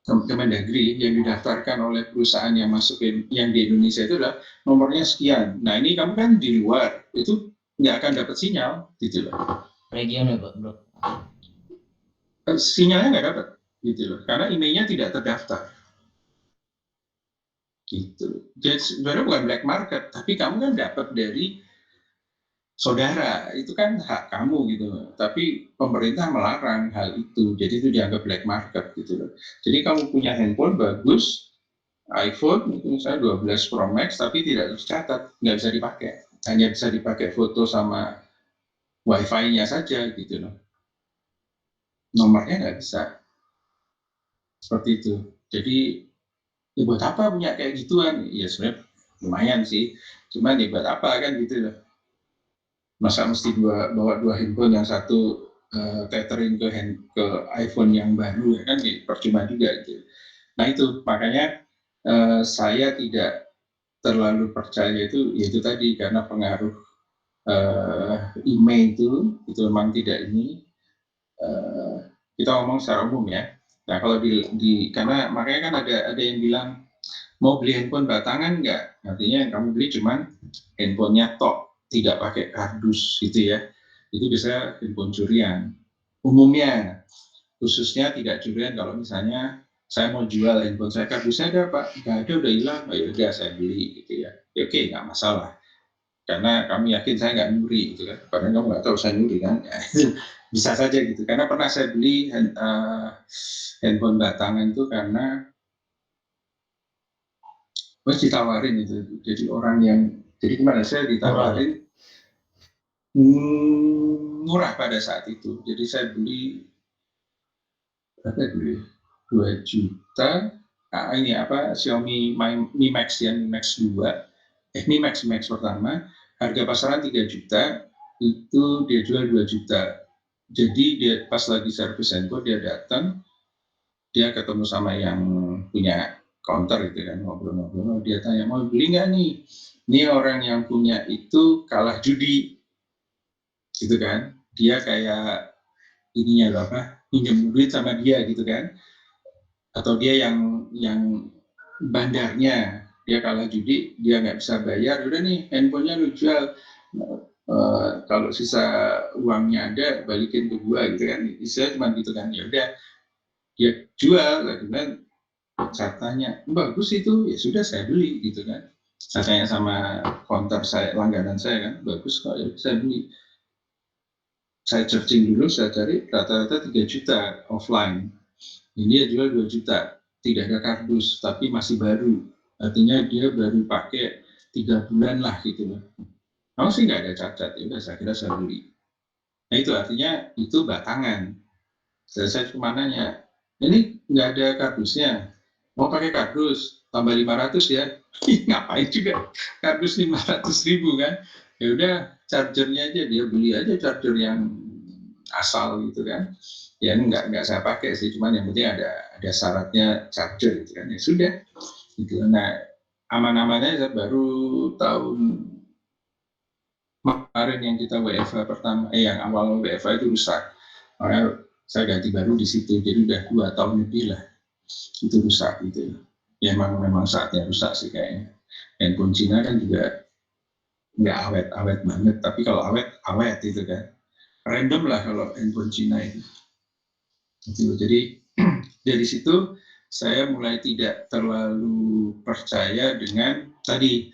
Kemendagri, yang didaftarkan oleh perusahaan yang masukin yang di Indonesia itu adalah nomornya sekian. Nah ini kamu kan di luar, itu nggak akan dapat sinyal, gitu loh. Region ya, Pak, bro. Sinyalnya nggak dapat, gitu loh, karena emailnya tidak terdaftar. Gitu. Jadi sebenarnya bukan black market, tapi kamu kan dapat dari saudara, itu kan hak kamu gitu loh. Tapi pemerintah melarang hal itu, jadi itu dianggap black market gitu loh. Jadi kamu punya handphone bagus, iPhone itu misalnya 12 Pro Max tapi tidak tercatat, nggak bisa dipakai, hanya bisa dipakai foto sama wifi-nya saja gitu loh, nomornya nggak bisa, seperti itu. Jadi ya buat apa punya kayak gituan, ya sebenarnya lumayan sih, cuman ya buat apa kan gitu loh, masa mesti bawa dua handphone, yang satu tethering ke iPhone yang baru ya kan, ya percuma juga gitu. Nah itu makanya saya tidak terlalu percaya itu tadi, karena pengaruh email itu memang tidak ini, kita ngomong secara umum ya. Nah kalau karena makanya kan ada yang bilang mau beli handphone batangan nggak, artinya yang kamu beli cuman handphonenya tok, tidak pakai kardus gitu ya, itu bisa handphone curian umumnya. Khususnya tidak curian kalau misalnya saya mau jual handphone saya, kardusnya ada Pak, nggak ada, udah hilang, oh ya udah saya beli gitu ya, oke nggak masalah, karena kamu yakin saya nggak nyuri gitu kan, padahal kamu nggak tahu saya nyuri kan, bisa saja gitu. Karena pernah saya beli handphone batangan itu karena ditawarin itu, jadi orang yang, jadi gimana, saya ditawarin murah pada saat itu, jadi saya beli berapa dulu, 2 juta. Ini apa, Xiaomi Mi Max ya, Mi Max 2, Mi Max pertama harga pasaran 3 juta, itu dia jual 2 juta. Jadi dia pas lagi servis handphone, dia datang, dia ketemu sama yang punya counter gitu kan, ngobrol-ngobrol, dia tanya, mau beli nggak nih? Ini orang yang punya itu kalah judi, gitu kan. Dia kayak ininya apa, pinjam duit sama dia gitu kan. Atau dia yang bandarnya, dia kalah judi, dia nggak bisa bayar, udah nih handphonenya lu jual, kalau sisa uangnya ada balikin ke gua gitu kan, istilah cuma gitu kan. Ya udah dia jual, kemudian saya tanya, bagus itu, ya sudah saya beli gitu kan. Saya tanya sama counter saya, langganan saya kan, bagus kok, ya saya beli. Saya searching dulu, saya cari rata-rata 3 juta offline. Ini dia jual 2 juta, tidak ada kardus, tapi masih baru. Artinya dia baru pakai 3 bulan lah gitu loh. Kalau sih nggak ada cacat, ya udah saya kira saya beli. Nah itu artinya itu batangan. Saya cuma nanya, ini nggak ada kardusnya, mau pakai kardus, tambah 500 ya. Ngapain juga kardus 500.000 kan. Ya udah chargernya aja, dia beli aja charger yang asal gitu kan. Ya nggak saya pakai sih, cuman yang penting ada syaratnya charger gitu kan. Ya sudah gitu. Nah aman-amannya saya baru tahun kemarin yang kita WFH pertama, yang awal WFH itu rusak. Makanya saya ganti baru di situ, jadi udah 2 tahun lebih lah itu rusak gitu. Ya memang saatnya rusak sih kayaknya. Handphone Cina kan juga nggak awet-awet banget, tapi kalau awet itu kan. Random lah kalau handphone Cina itu. Jadi dari situ saya mulai tidak terlalu percaya dengan tadi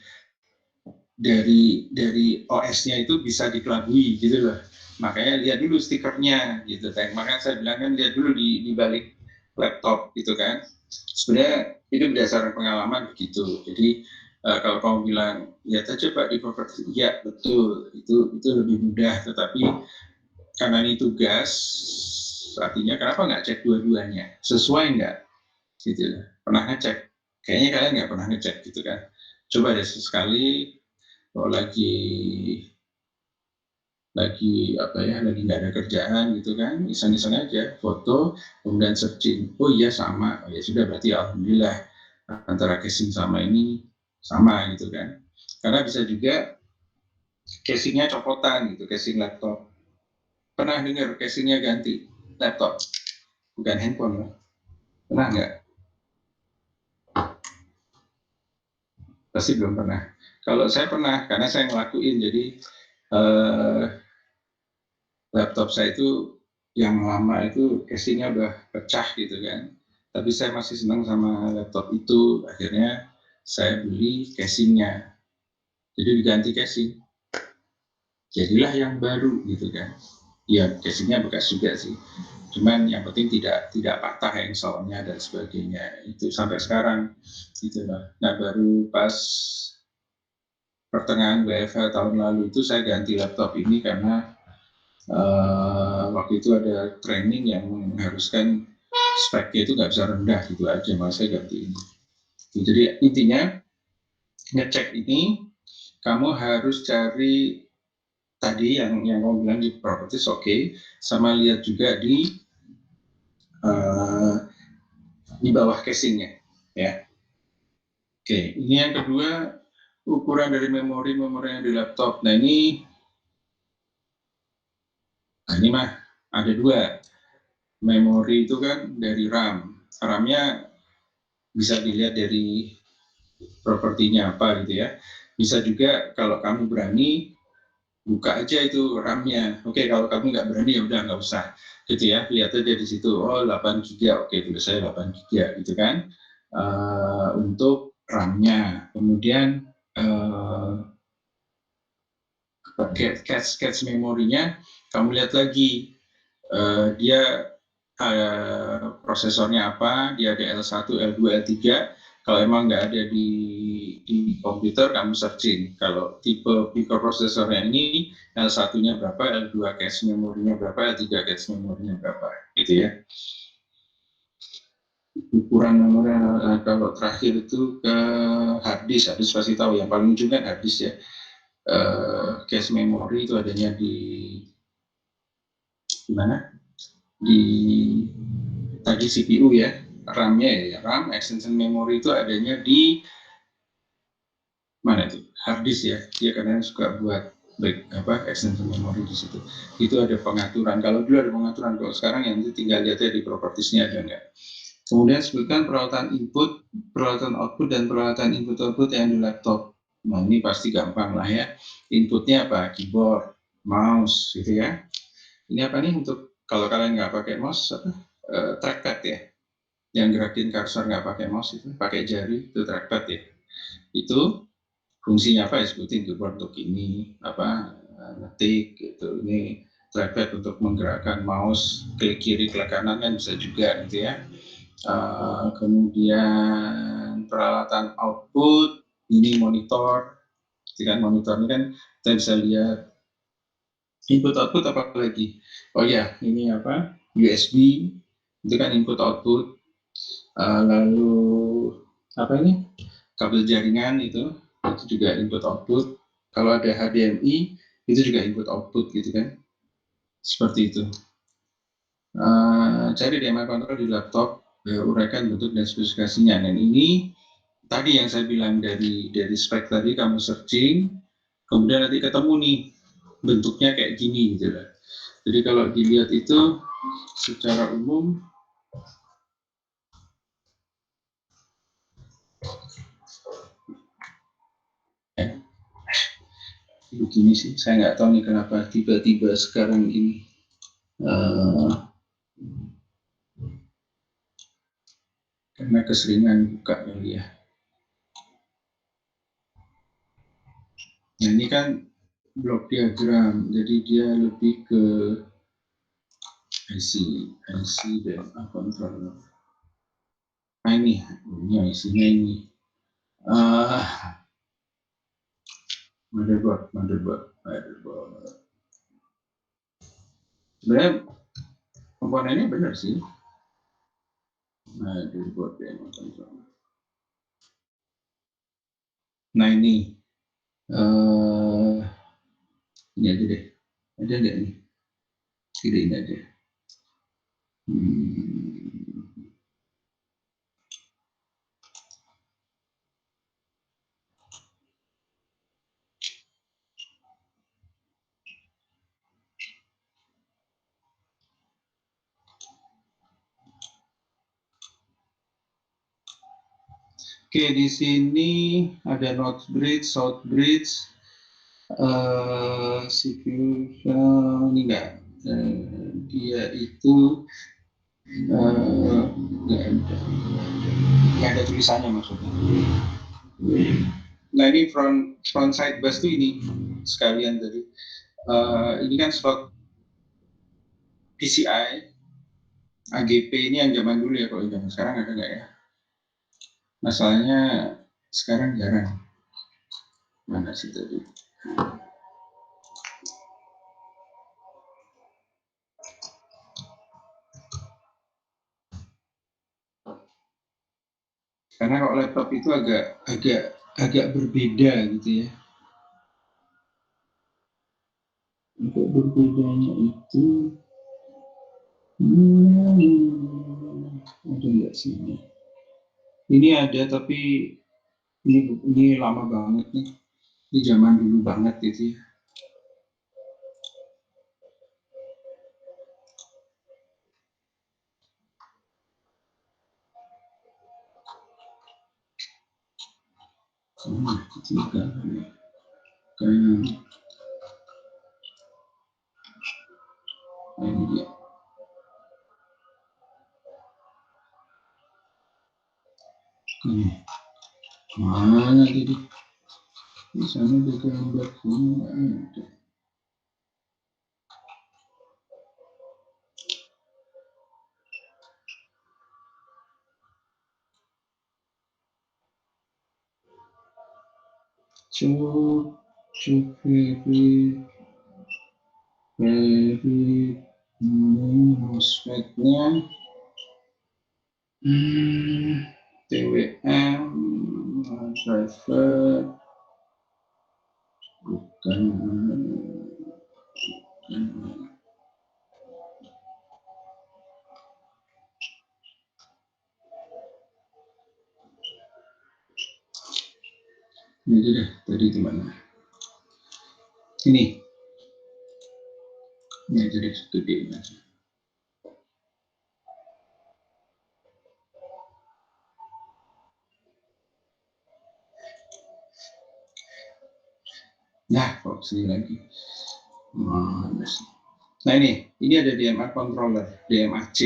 dari OS-nya itu bisa dikelabui gitu loh. Makanya lihat dulu stikernya gitu kan. Makanya saya bilang kan lihat dulu di balik laptop gitu kan. Sebenarnya itu berdasarkan pengalaman begitu. Jadi kalau kamu bilang lihat aja Pak di properti, ya betul itu lebih mudah. Tetapi karena ini tugas, artinya kenapa nggak cek dua-duanya? Sesuai nggak? Gitu. Pernah ngecek? Kayaknya kalian nggak pernah ngecek gitu kan. Coba deh sekali kalau lagi apa ya, lagi nggak ada kerjaan gitu kan, iseng-iseng aja foto, kemudian searching, oh iya sama, oh ya sudah berarti alhamdulillah antara casing sama ini sama gitu kan. Karena bisa juga casingnya copotan gitu, casing laptop. Pernah dengar casingnya ganti laptop, bukan handphone loh. Pernah nggak? Pasti belum pernah. Kalau saya pernah, karena saya ngelakuin, jadi laptop saya itu yang lama itu casingnya udah pecah gitu kan. Tapi saya masih senang sama laptop itu, akhirnya saya beli casingnya. Jadi diganti casing. Jadilah yang baru gitu kan. Ya casingnya bekas juga sih. Cuman yang penting tidak patah engselnya dan sebagainya. Itu sampai sekarang gitu lah. Nah baru pas pertengahan WFH tahun lalu itu saya ganti laptop ini karena waktu itu ada training yang mengharuskan speknya itu nggak bisa rendah gitu aja, maka saya ganti ini. Jadi intinya ngecek ini kamu harus cari tadi yang kamu bilang di properties, oke, sama lihat juga di bawah casingnya ya. Oke, ini yang kedua, ukuran dari memori yang di laptop. Nah ini mah ada dua. Memori itu kan dari RAM. RAM-nya bisa dilihat dari propertinya apa gitu ya. Bisa juga kalau kamu berani buka aja itu RAM-nya. Oke, kalau kamu nggak berani ya udah nggak usah gitu ya. Lihat aja di situ. Oh 8 GB. Oke, tulis saya 8 GB gitu kan. Untuk RAM-nya. Kemudian cache memorinya kamu lihat lagi. Dia prosesornya apa, dia ada L1, L2, L3. Kalau emang nggak ada di komputer, kamu searching. Kalau tipe microprosesornya ini, L1-nya berapa, L2 cache memorinya berapa, L3 cache memorinya berapa, gitu ya. Ukuran memori kalau terakhir itu ke hard disk pasti tahu, yang paling ujung kan hard disk ya. cache memory itu adanya di mana? Di tadi CPU ya, RAM-nya ya, RAM extension memory itu adanya di mana itu? Hard disk ya. Dia kadang suka buat extension memory di situ. Itu ada pengaturan. Kalau dulu ada pengaturan, kalau sekarang yang tinggal lihat ya di propertiesnya ada enggak. Kemudian sebutkan peralatan input, peralatan output, dan peralatan input-output yang di laptop. Nah, ini pasti gampang lah ya. Inputnya apa? Keyboard, mouse, gitu ya. Ini apa nih untuk kalau kalian nggak pakai mouse, trackpad ya. Yang gerakin cursor nggak pakai mouse itu, pakai jari, itu trackpad ya. Itu fungsinya apa ya? Sebutin keyboard untuk ini, ngetik gitu. Ini trackpad untuk menggerakkan mouse, klik kiri, klik kanan kan bisa juga gitu ya. Kemudian peralatan output, ini monitor. Dengan monitor ini kan kita bisa lihat input output apa lagi. Oh ya, ini apa? USB, itu kan input output. Lalu apa ini? Kabel jaringan itu juga input output. Kalau ada HDMI itu juga input output gitu kan. Seperti itu. Cari DMA control di laptop, uraikan bentuk dan spesifikasinya. Dan ini tadi yang saya bilang dari spek tadi kamu searching, kemudian nanti ketemu nih bentuknya kayak gini gitu lah. Jadi kalau dilihat itu secara umum begini sih. Saya nggak tahu nih kenapa tiba-tiba sekarang ini karena keseringan buka kali ya. Nah ini kan blok diagram, jadi dia lebih ke IC dan controller. Nah ini IC-nya ini. Motherboard. Sebenarnya komponennya benar sih. Motherboard dan controller. Nah ini aja deh. Ada nggak nih? Tidak ini aja. Oke, di sini ada north bridge, south bridge, CPU ini enggak. Dia itu nggak ada tulisannya maksudnya. Nah ini front side bus tuh ini sekalian tadi. Ini kan slot PCI, AGP ini yang zaman dulu ya, kalau zaman sekarang ada nggak ya? Masalahnya sekarang jarang. Mana sih tadi? Karena kalau laptop itu agak berbeda gitu ya. Untuk berbedanya itu ada nggak sih ini? Ini ada tapi ini lama banget nih. Ini zaman dulu banget gitu ya. Juga kayak ini dia. Mana jadi? Di sana ada gambar ada. Cuk very MOSFET-nya TWM driver Ini deh, tadi di mana? Ini jadi studi. Nah, kok sini lagi. Nah ini ada DMA controller, DMA-C.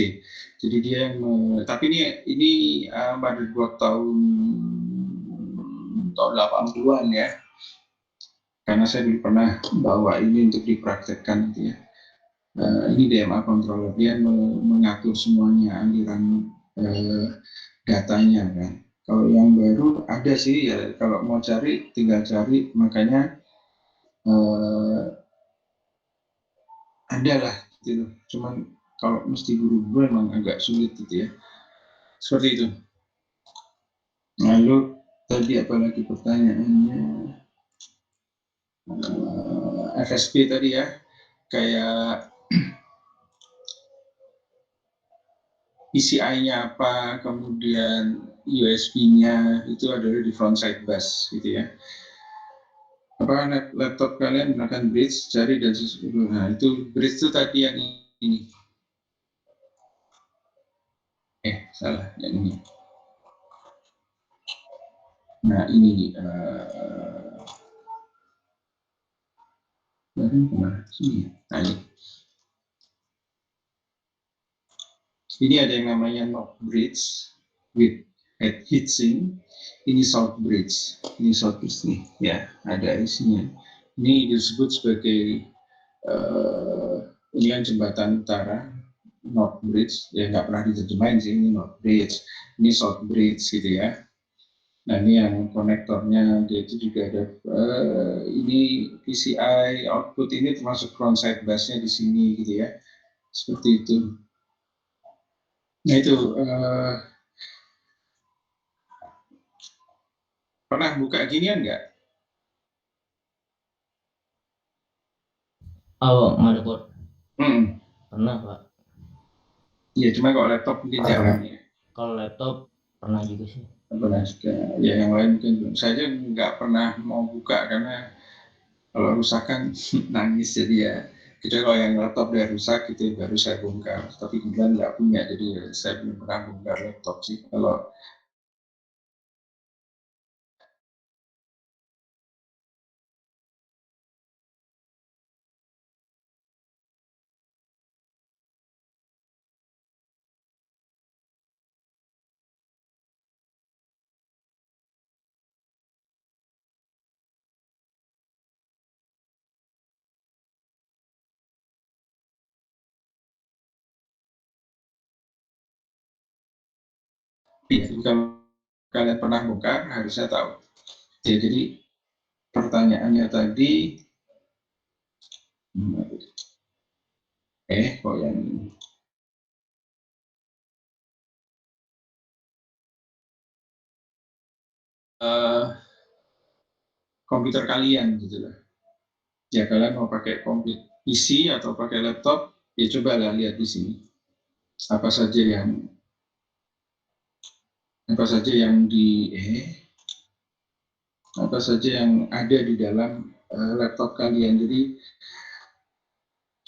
Jadi dia yang, tapi ini motherboard tahun 80-an ya. Karena saya dulu pernah bawa ini untuk dipraktekkan gitu ya. Ini DMA controller, dia mengatur semuanya, aliran datanya kan. Kalau yang baru ada sih ya, kalau mau cari tinggal cari, makanya ada lah gitu. Cuman kalau mesti buru-buru emang agak sulit gitu ya. Seperti itu. Lalu tadi apa lagi pertanyaannya? FSP tadi ya, kayak PCI-nya apa, kemudian USB-nya itu adalah di frontside bus gitu ya. Apa laptop kalian menggunakan bridge, jari dan sesuatu. Nah itu bridge itu tadi yang ini. Salah yang ini. Nah ini kemana sini? Nah ini ada yang namanya knob bridge with heatsink. Ini salt bridge. Ini salt bridge nih ya, ada isinya. Ini disebut sebagai ini kan jembatan utara, North Bridge, ya nggak pernah diterjemahin sih, ini North Bridge, ini South Bridge gitu ya. Nah ini yang konektornya, dia itu juga ada, ini PCI output ini termasuk frontside busnya di sini gitu ya, seperti itu. Nah itu, pernah buka ginian nggak? Motherboard. Pernah Pak. Iya, cuma kalau laptop mungkin jarang ya. Kalau laptop pernah juga sih. Pernah juga. Ya yang lain mungkin saya nggak pernah mau buka karena kalau rusak kan nangis, jadi ya kita kalau yang laptop udah rusak itu baru saya bongkar, tapi kemudian nggak punya, jadi saya belum pernah bongkar laptop sih. Kalau kalau kalian pernah bongkar harusnya tahu. Ya, jadi pertanyaannya tadi, kok yang ini? Komputer kalian gitu lah. Ya kalian mau pakai komputer PC atau pakai laptop, ya cobalah lihat di sini apa saja yang apa saja yang ada di dalam laptop kalian. Jadi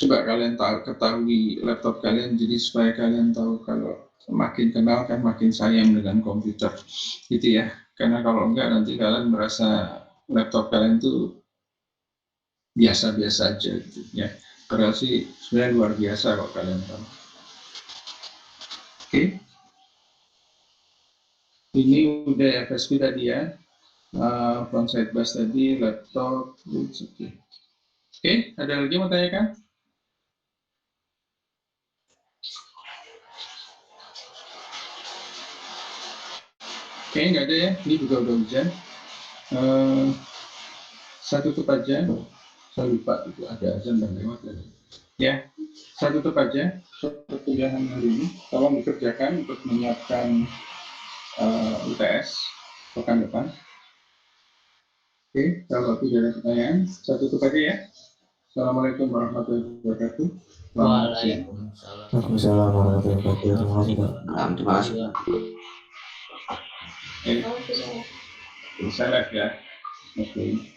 coba kalian ketahui laptop kalian, jadi supaya kalian tahu, kalau makin kenal kan makin sayang dengan komputer gitu ya. Karena kalau enggak nanti kalian merasa laptop kalian tuh biasa-biasa aja gitu ya. Padahal sih sebenarnya luar biasa kalau kalian tahu. Oke. Ini udah FSP tadi ya. Frontside bus tadi, laptop, Oke, ada lagi mau tanyakan? Oke, nggak ada ya. Ini juga udah hujan. Saya tutup aja. Saya lupa itu ada azan dan lewat. Ya, saya tutup aja perkuliahan hari ini. Tolong dikerjakan untuk menyiapkan UTS pekan depan. Oke, kalau tidak ada pertanyaan, saya tutup aja ya. Assalamualaikum warahmatullahi wabarakatuh. Waalaikumsalam warahmatullahi wabarakatuh. Terima kasih. Saya live ya. Oke.